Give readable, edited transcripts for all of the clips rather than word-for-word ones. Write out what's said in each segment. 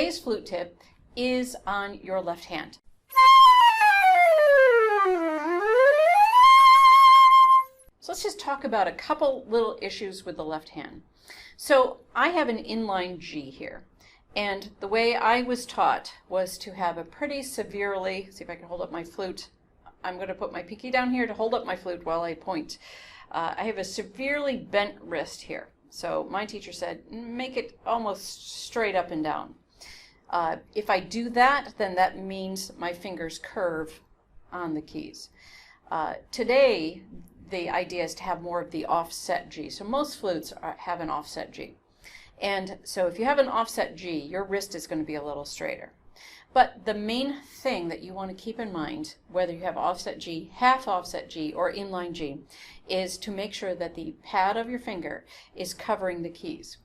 today's flute tip is on your left hand. So let's just talk about a couple little issues with the left hand. So I have an inline G here, and the way I was taught was to have a pretty severely, see if I can hold up my flute. I'm going to put my pinky down here to hold up my flute while I point. I have a severely bent wrist here. So my teacher said, make it almost straight up and down. If I do that, then that means my fingers curve on the keys. Today, the idea is to have more of the offset G. So most flutes have an offset G. And so if you have an offset G, your wrist is going to be a little straighter. But the main thing that you want to keep in mind, whether you have offset G, half offset G, or inline G, is to make sure that the pad of your finger is covering the keys.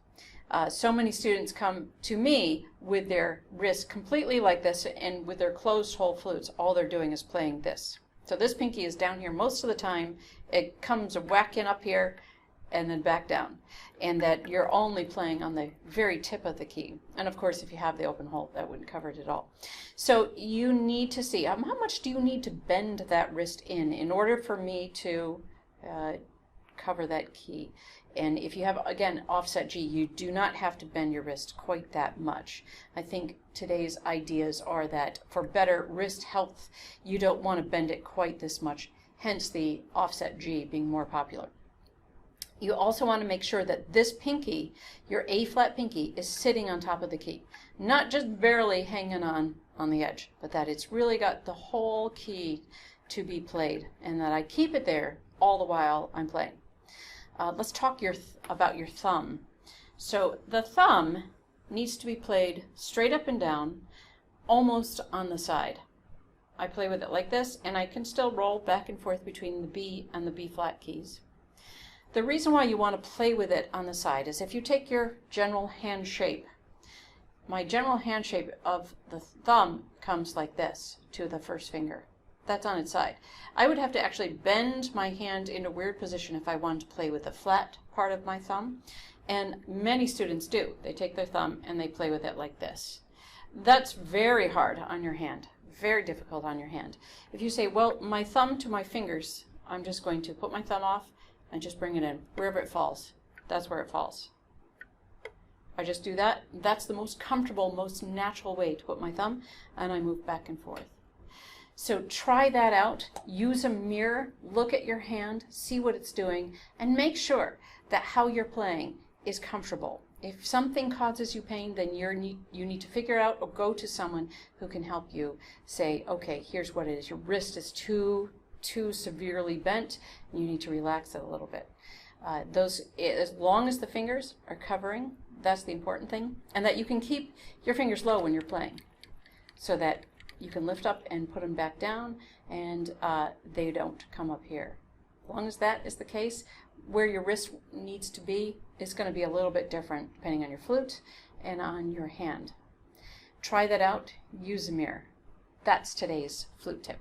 So many students come to me with their wrist completely like this, and with their closed hole flutes, all they're doing is playing this. So this pinky is down here most of the time. It comes whacking up here and then back down. And that you're only playing on the very tip of the key. And of course, if you have the open hole, that wouldn't cover it at all. So you need to see, how much do you need to bend that wrist in order for me to cover that key? And if you have, again, offset G, you do not have to bend your wrist quite that much. I think today's ideas are that for better wrist health, you don't want to bend it quite this much, hence the offset G being more popular. You also want to make sure that this pinky, your A-flat pinky, is sitting on top of the key. Not just barely hanging on the edge, but that it's really got the whole key to be played, and that I keep it there all the while I'm playing. Let's talk about your thumb. So the thumb needs to be played straight up and down, almost on the side. I play with it like this, and I can still roll back and forth between the B and the B-flat keys. The reason why you want to play with it on the side is if you take your general hand shape, my general hand shape of the thumb comes like this to the first finger. That's on its side. I would have to actually bend my hand in a weird position if I wanted to play with the flat part of my thumb, and many students do. They take their thumb and they play with it like this. That's very hard on your hand, very difficult on your hand. If you say, well, my thumb to my fingers, I'm just going to put my thumb off and just bring it in. Wherever it falls, that's where it falls. I just do that. That's the most comfortable, most natural way to put my thumb, and I move back and forth. So try that out. Use a mirror, look at your hand, see what it's doing, and make sure that how you're playing is comfortable. If something causes you pain, then you need to figure out or go to someone who can help you say, okay, here's what it is. Your wrist is too severely bent, and you need to relax it a little bit. As long as the fingers are covering, that's the important thing, and that you can keep your fingers low when you're playing, so that you can lift up and put them back down, and they don't come up here. As long as that is the case, where your wrist needs to be is going to be a little bit different depending on your flute and on your hand. Try that out. Use a mirror. That's today's flute tip.